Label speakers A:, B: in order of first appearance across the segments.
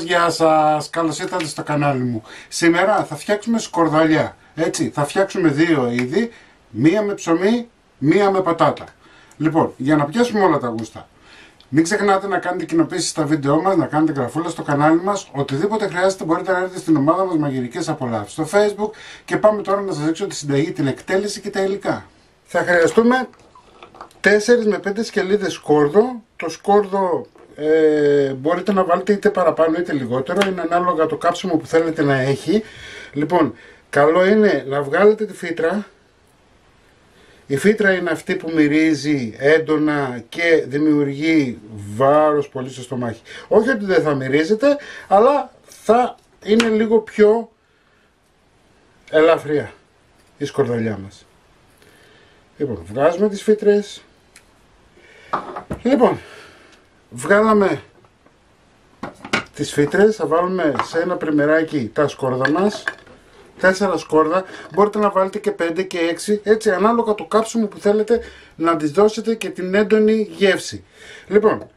A: Γεια σας, καλώς ήρθατε στο κανάλι μου. Σήμερα θα φτιάξουμε σκορδαλιά, έτσι, θα φτιάξουμε δύο είδη, μία με ψωμί, μία με πατάτα. Λοιπόν, για να πιάσουμε όλα τα γούστα, μην ξεχνάτε να κάνετε κοινοποίηση στα βίντεό μας, να κάνετε γραφούλα στο κανάλι μας, οτιδήποτε χρειάζεται μπορείτε να έρθετε στην ομάδα μας Μαγειρικές Απολαύσεις στο Facebook και πάμε τώρα να σας δείξω τη συνταγή, την εκτέλεση και τα υλικά. Θα χρειαστούμε 4 με 5 σκελίδες σκόρδο. Το σκόρδο μπορείτε να βάλετε είτε παραπάνω είτε λιγότερο, είναι ανάλογα το κάψιμο που θέλετε να έχει. Λοιπόν, καλό είναι να βγάλετε τη φύτρα. Η φύτρα είναι αυτή που μυρίζει έντονα και δημιουργεί βάρος πολύ στο στομάχι. Όχι ότι δεν θα μυρίζετε, αλλά θα είναι λίγο πιο ελαφριά η σκορδαλιά μας. Λοιπόν, βγάζουμε τις φύτρες. Λοιπόν, βγάλαμε τις φύτρες, θα βάλουμε σε ένα πριμεράκι τα σκόρδα μας. 4 σκόρδα, μπορείτε να βάλετε και 5 και 6, έτσι ανάλογα το κάψιμο που θέλετε να τις δώσετε και την έντονη γεύση. Λοιπόν,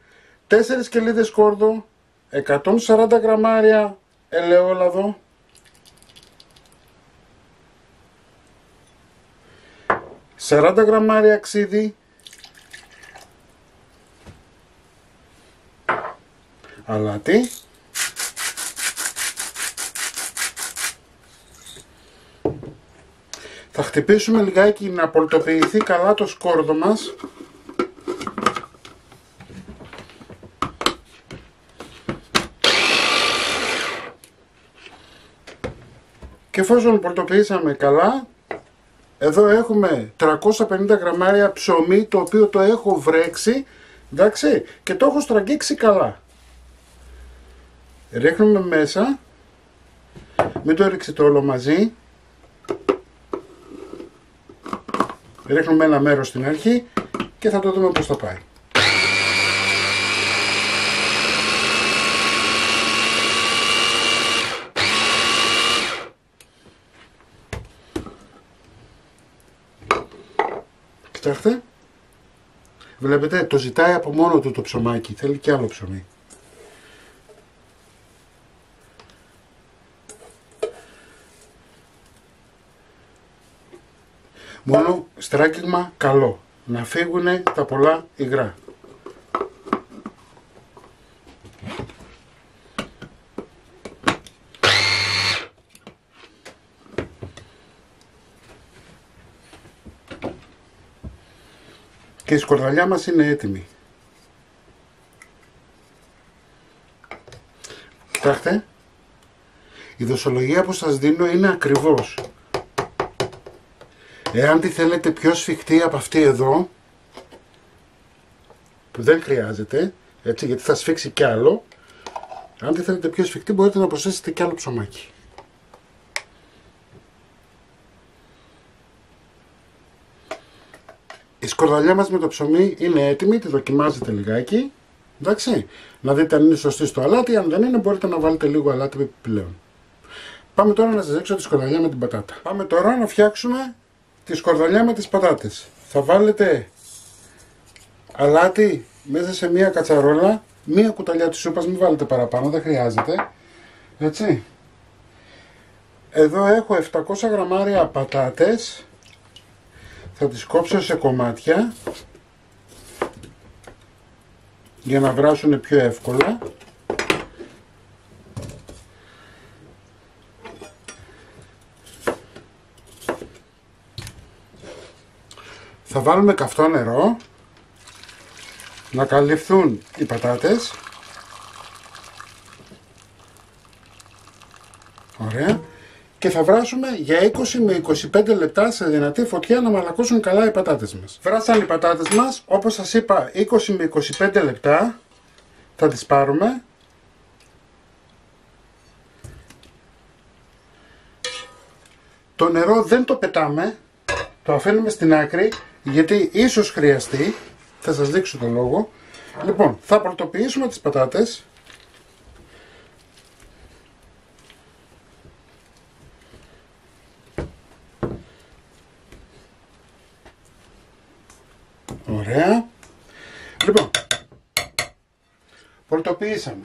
A: 4 σκελίδες σκόρδο, 140 γραμμάρια ελαιόλαδο, 40 γραμμάρια ξύδι, αλάτι, θα χτυπήσουμε λιγάκι να πολτοποιηθεί καλά το σκόρδο μας. Και εφόσον πολτοποιήσαμε καλά, εδώ έχουμε 350 γραμμάρια ψωμί, το οποίο το έχω βρέξει, εντάξει, και το έχω στραγγίξει καλά. Ρίχνουμε μέσα, μην το ρίξετε όλο μαζί. Ρίχνουμε ένα μέρος στην αρχή και θα το δούμε πώς θα πάει. Κοιτάξτε, βλέπετε, το ζητάει από μόνο του το ψωμάκι, θέλει και άλλο ψωμί. Μόνο στράγγιγμα καλό, να φύγουν τα πολλά υγρά. Και η σκορδαλιά μας είναι έτοιμη. Κοιτάξτε, η δοσολογία που σας δίνω είναι ακριβώς. Εάν τη θέλετε πιο σφιχτή από αυτή εδώ, που δεν χρειάζεται, έτσι, γιατί θα σφίξει κι άλλο, αν τη θέλετε πιο σφιχτή μπορείτε να προσθέσετε κι άλλο ψωμάκι. Η σκορδαλιά μας με το ψωμί είναι έτοιμη, τη δοκιμάζετε λιγάκι, εντάξει, να δείτε αν είναι σωστή στο αλάτι, αν δεν είναι μπορείτε να βάλετε λίγο αλάτι επιπλέον. Πάμε τώρα να σας δείξω τη σκορδαλιά με την πατάτα. Πάμε τώρα να φτιάξουμε τη σκορδαλιά με τις πατάτες. Θα βάλετε αλάτι μέσα σε μία κατσαρόλα, μία κουταλιά της σούπας, μην βάλετε παραπάνω, δεν χρειάζεται, έτσι. Εδώ έχω 700 γραμμάρια πατάτες, θα τις κόψω σε κομμάτια για να βράσουν πιο εύκολα. Θα βάλουμε καυτό νερό να καλυφθούν οι πατάτες. Ωραία. Και θα βράσουμε για 20 με 25 λεπτά σε δυνατή φωτιά να μαλακώσουν καλά οι πατάτες μας. Βράσαν οι πατάτες μας, όπως σας είπα, 20 με 25 λεπτά. Θα τις πάρουμε. Το νερό δεν το πετάμε, το αφήνουμε στην άκρη, γιατί ίσως χρειαστεί, θα σας δείξω το λόγο. Λοιπόν, θα πορτοποιήσουμε τις πατάτες. Ωραία. Λοιπόν, πορτοποιήσαμε.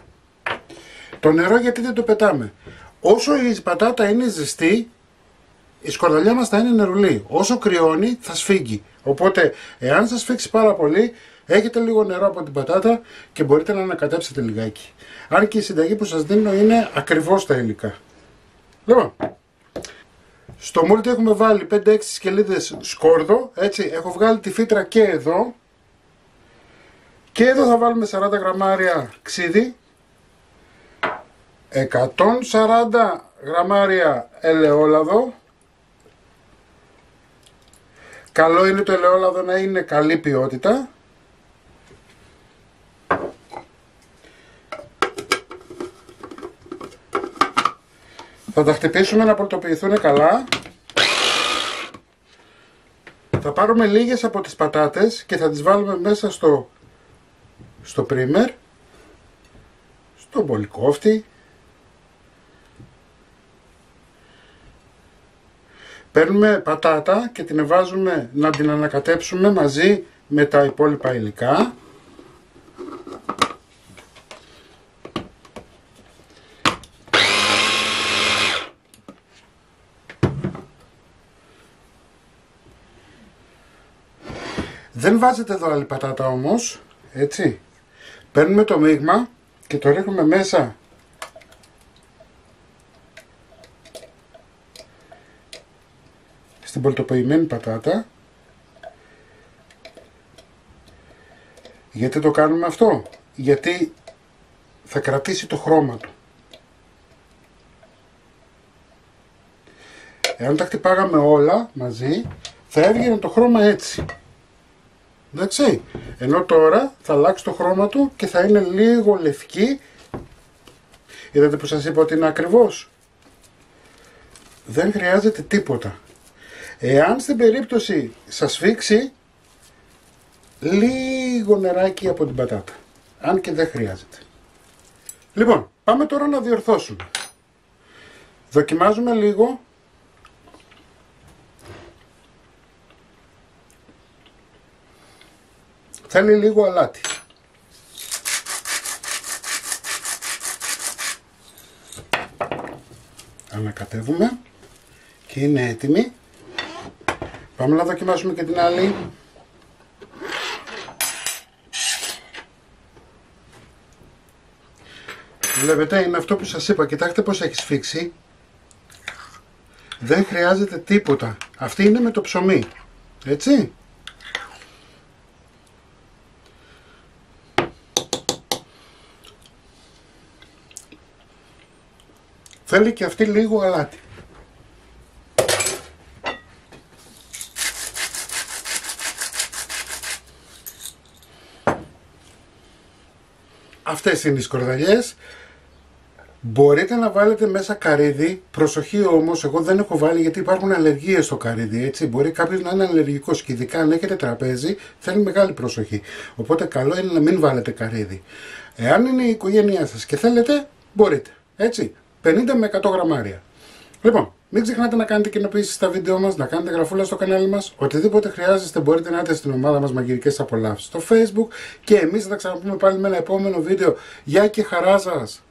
A: Το νερό γιατί δεν το πετάμε? Όσο η πατάτα είναι ζεστή, η σκορδαλιά μας θα είναι νερουλή. Όσο κρυώνει θα σφίγγει. Οπότε εάν σας σφίξει πάρα πολύ, έχετε λίγο νερό από την πατάτα και μπορείτε να ανακατέψετε λιγάκι. Αν και η συνταγή που σας δίνω είναι ακριβώς τα υλικά. Λοιπόν, στο μούλτι έχουμε βάλει 5-6 σκελίδες σκόρδο, έτσι, έχω βγάλει τη φύτρα και εδώ. Και εδώ θα βάλουμε 40 γραμμάρια ξύδι, 140 γραμμάρια ελαιόλαδο. Καλό είναι το ελαιόλαδο να είναι καλή ποιότητα. Θα τα χτυπήσουμε να πορτοποιηθούν καλά. Θα πάρουμε λίγες από τις πατάτες και θα τις βάλουμε μέσα στο πρίμερ, στο πολυκόφτη. Παίρνουμε πατάτα και την βάζουμε να την ανακατέψουμε μαζί με τα υπόλοιπα υλικά. Δεν βάζετε εδώ άλλη πατάτα όμως, έτσι. Παίρνουμε το μείγμα και το ρίχνουμε μέσα στην πολτοποιημένη πατάτα. Γιατί το κάνουμε αυτό? Γιατί θα κρατήσει το χρώμα του. Εάν τα χτυπάγαμε όλα μαζί, θα έβγαινε το χρώμα έτσι. Εντάξει, ενώ τώρα θα αλλάξει το χρώμα του και θα είναι λίγο λευκή. Είδατε που σας είπα ότι είναι ακριβώς? Δεν χρειάζεται τίποτα. Εάν στην περίπτωση σας φίξει, λίγο νεράκι από την πατάτα. Αν και δεν χρειάζεται. Λοιπόν, πάμε τώρα να διορθώσουμε. Δοκιμάζουμε λίγο. Θέλει λίγο αλάτι. Ανακατεύουμε και είναι έτοιμη. Πάμε να δοκιμάσουμε και την άλλη. Βλέπετε, είναι αυτό που σας είπα. Κοιτάξτε πως έχει σφίξει. Δεν χρειάζεται τίποτα. Αυτή είναι με το ψωμί. Έτσι. Θέλει και αυτή λίγο αλάτι. Αυτές είναι οι σκορδαλιές. Μπορείτε να βάλετε μέσα καρύδι. Προσοχή όμως, εγώ δεν έχω βάλει γιατί υπάρχουν αλλεργίες στο καρύδι, έτσι. Μπορεί κάποιος να είναι αλλεργικός και ειδικά αν έχετε τραπέζι θέλει μεγάλη προσοχή. Οπότε καλό είναι να μην βάλετε καρύδι. Εάν είναι η οικογένειά σας και θέλετε, μπορείτε, έτσι. 50 με 100 γραμμάρια. Λοιπόν, μην ξεχνάτε να κάνετε κοινοποιήσεις στα βίντεο μας, να κάνετε γραφούλα στο κανάλι μας. Οτιδήποτε χρειάζεστε μπορείτε να έρθετε στην ομάδα μας Μαγειρικές Απολαύσεις στο Facebook. Και εμείς θα τα ξαναπούμε πάλι με ένα επόμενο βίντεο. Γεια και χαρά σας!